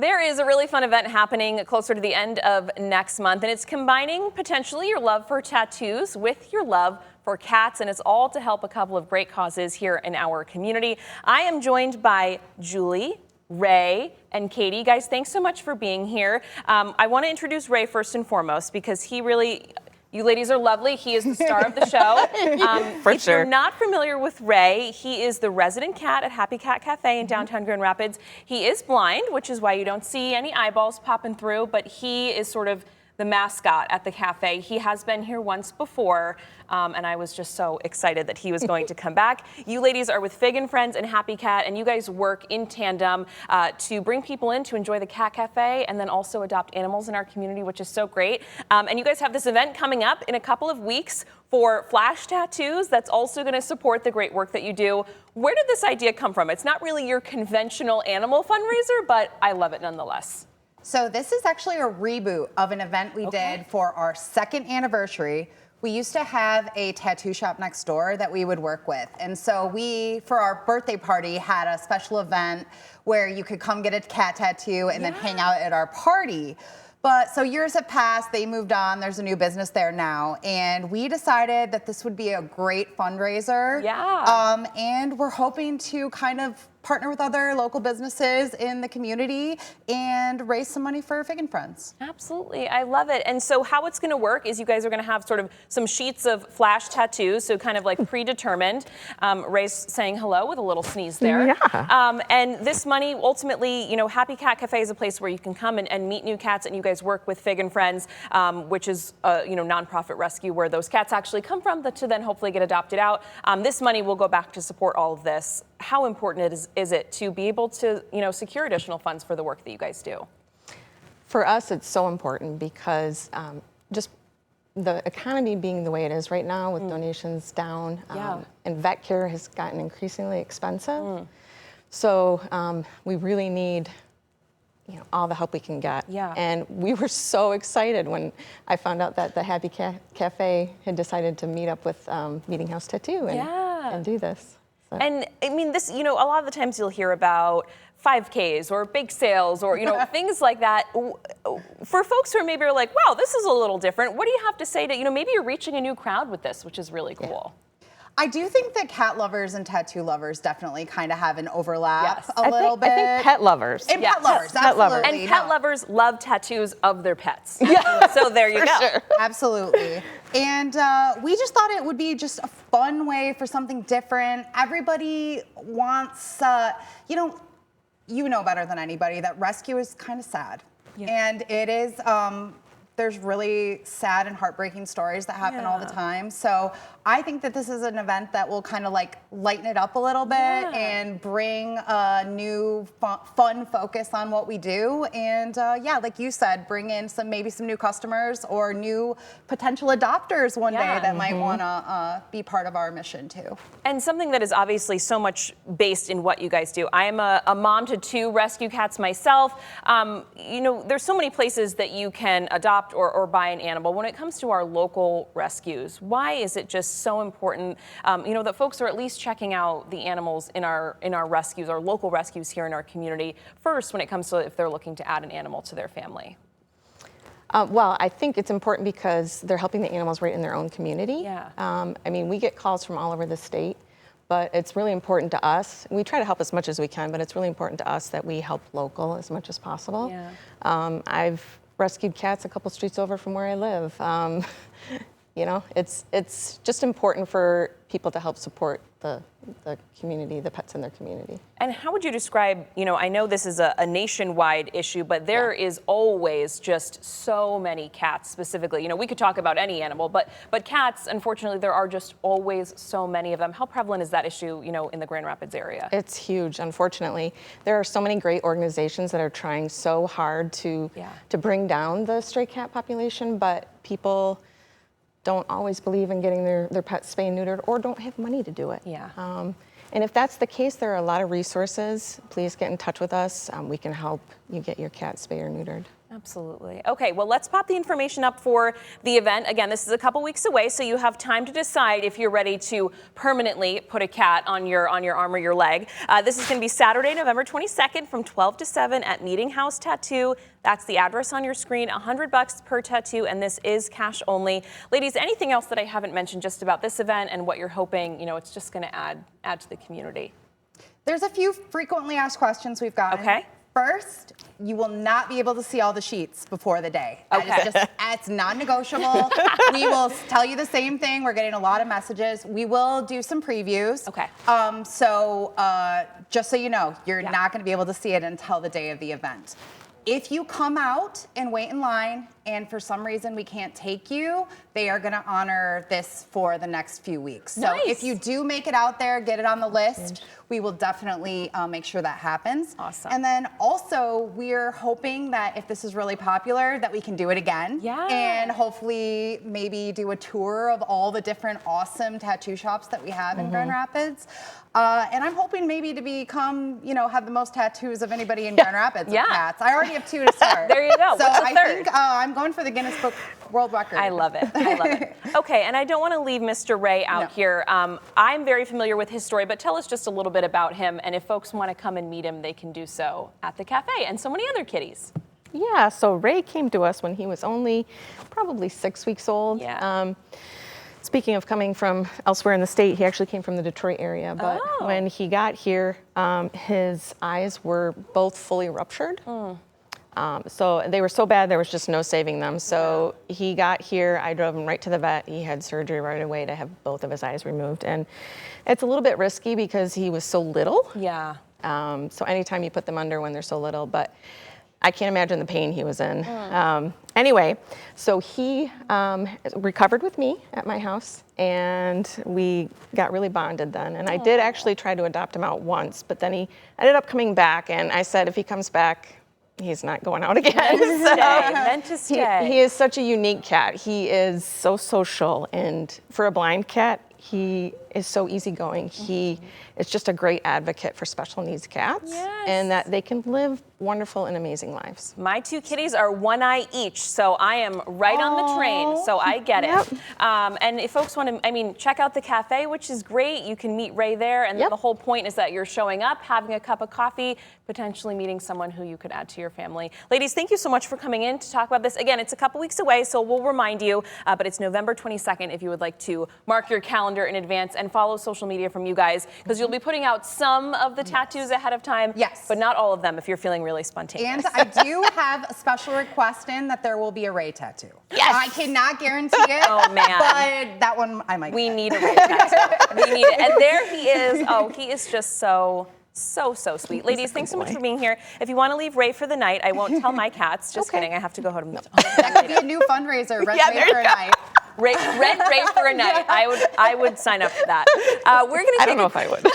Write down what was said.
There is a really fun event happening closer to the end of next month, and it's combining potentially your love for tattoos with your love for cats, and it's all to help a couple of great causes here in our community. I am joined by Julie, Ray, and Katie. Guys, thanks so much for being here. I want to introduce Ray first and foremost because you ladies are lovely. He is the star of the show. If you're not familiar with Ray, he is the resident cat at Happy Cat Cafe in downtown Grand Rapids. He is blind, which is why you don't see any eyeballs popping through, but he is sort of the mascot at the cafe. He has been here once before, and I was just so excited that he was going to come back. You ladies are with Fig and Friends and Happy Cat, and you guys work in tandem to bring people in to enjoy the cat cafe and then also adopt animals in our community, which is so great. And you guys have this event coming up in a couple of weeks for Flash Tattoos that's also going to support the great work that you do. Where did this idea come from? It's not really your conventional animal fundraiser, but I love it nonetheless. So this is actually a reboot of an event we did for our 2nd anniversary. We used to have a tattoo shop next door that we would work with. And so we, for our birthday party, had a special event where you could come get a cat tattoo and then hang out at our party. But so years have passed, they moved on, there's a new business there now, and we decided that this would be a great fundraiser. And we're hoping to kind of partner with other local businesses in the community and raise some money for Fig and Friends. Absolutely, I love it. And so how it's gonna work is you guys are gonna have sort of some sheets of flash tattoos, so kind of like predetermined. Ray's saying hello with a little sneeze there. And this money, ultimately, you know, Happy Cat Cafe is a place where you can come and meet new cats, and you guys work with Fig and Friends, which is a nonprofit rescue where those cats actually come from to then hopefully get adopted out. This money will go back to support all of this. How important is it to be able to, secure additional funds for the work that you guys do? For us, it's so important because just the economy being the way it is right now with donations down, and vet care has gotten increasingly expensive. So we really need all the help we can get. And we were so excited when I found out that the Happy Cafe had decided to meet up with Meeting House Tattoo and do this. So. And I mean, this, a lot of the times you'll hear about 5Ks or bake sales or, things like that. For folks who maybe are like, wow, this is a little different, what do you have to say to, maybe you're reaching a new crowd with this, which is really cool. I do think that cat lovers and tattoo lovers definitely kind of have an overlap a little bit. I think pet lovers. And pet lovers, absolutely. And pet lovers love tattoos of their pets. So there you go. Sure. Absolutely. And we just thought it would be just a fun way for something different. Everybody wants, you know better than anybody that rescue is kind of sad. And it is, there's really sad and heartbreaking stories that happen all the time. So I think that this is an event that will kind of like lighten it up a little bit and bring a new fun focus on what we do. And like you said, bring in maybe some new customers or new potential adopters one day that might want to be part of our mission too. And something that is obviously so much based in what you guys do. I am a mom to 2 rescue cats myself. There's so many places that you can adopt or buy an animal. When it comes to our local rescues, why is it just so important, that folks are at least checking out the animals in our rescues, our local rescues here in our community first when it comes to if they're looking to add an animal to their family? Well, I think it's important because they're helping the animals right in their own community. I mean, we get calls from all over the state, but it's really important to us. We try to help as much as we can, but it's really important to us that we help local as much as possible. I've rescued cats a couple streets over from where I live. It's just important for people to help support the community, the pets in their community. And how would you describe, I know this is a nationwide issue, but there is always just so many cats specifically. We could talk about any animal, but cats, unfortunately, there are just always so many of them. How prevalent is that issue, in the Grand Rapids area? It's huge, unfortunately. There are so many great organizations that are trying so hard to bring down the stray cat population, but people don't always believe in getting their pets spayed and neutered or don't have money to do it. And if that's the case, there are a lot of resources. Please get in touch with us. We can help you get your cat spayed or neutered. Absolutely. Okay, well, let's pop the information up for the event. Again, this is a couple weeks away, so you have time to decide if you're ready to permanently put a cat on your arm or your leg. This is going to be Saturday, November 22nd from 12 to 7 at Meeting House Tattoo. That's the address on your screen, $100 per tattoo, and this is cash only. Ladies, anything else that I haven't mentioned just about this event and what you're hoping, it's just going to add to the community? There's a few frequently asked questions we've gotten. Okay. First, you will not be able to see all the sheets before the day. Okay. It's non-negotiable. We will tell you the same thing. We're getting a lot of messages. We will do some previews. Okay. So just so you know, you're not going to be able to see it until the day of the event. If you come out and wait in line and for some reason we can't take you, they are going to honor this for the next few weeks. So if you do make it out there, get it on the list, we will definitely make sure that happens. Awesome. And then also we're hoping that if this is really popular that we can do it again. Yeah. And hopefully maybe do a tour of all the different awesome tattoo shops that we have in Grand Rapids. And I'm hoping maybe to become, have the most tattoos of anybody in Grand Rapids of cats. I already have 2 to start. There you go. So What's the I third? think I'm going for the Guinness Book World Record. I love it. I love it. Okay, and I don't want to leave Mr. Ray out here. I'm very familiar with his story, but tell us just a little bit about him. And if folks want to come and meet him, they can do so at the cafe and so many other kitties. Yeah, so Ray came to us when he was only probably 6 weeks old. Yeah. Speaking of coming from elsewhere in the state, he actually came from the Detroit area. But when he got here, his eyes were both fully ruptured. So they were so bad, there was just no saving them. So he got here, I drove him right to the vet. He had surgery right away to have both of his eyes removed. And it's a little bit risky because he was so little. Yeah. So anytime you put them under when they're so little, but I can't imagine the pain he was in. Anyway, so he recovered with me at my house, and we got really bonded then. And I did actually try to adopt him out once, but then he ended up coming back, and I said if he comes back, he's not going out again. Meant to stay. He is such a unique cat. He is so social, and for a blind cat, he is so easygoing. He is just a great advocate for special needs cats, and that they can live wonderful and amazing lives. My 2 kitties are 1 eye each, so I am right on the train, so I get it. And if folks want to, check out the cafe, which is great. You can meet Ray there, and the whole point is that you're showing up, having a cup of coffee, potentially meeting someone who you could add to your family. Ladies, thank you so much for coming in to talk about this. Again, it's a couple weeks away, so we'll remind you, but it's November 22nd if you would like to mark your calendar in advance and follow social media from you guys, because you'll be putting out some of the tattoos ahead of time, but not all of them if you're feeling really spontaneous. And I do have a special request in that there will be a Ray tattoo. Yes. I cannot guarantee it. Oh, man. But that one I might. We need a Ray tattoo. We need it. And there he is. Oh, he is just so sweet. Ladies, thanks so much for being here. If you want to leave Ray for the night, I won't tell my cats. Just kidding. I have to go home. That could be a new fundraiser. Rent Ray for a night. Rent Ray for a night. I would sign up for that. We're gonna. I don't know if I would.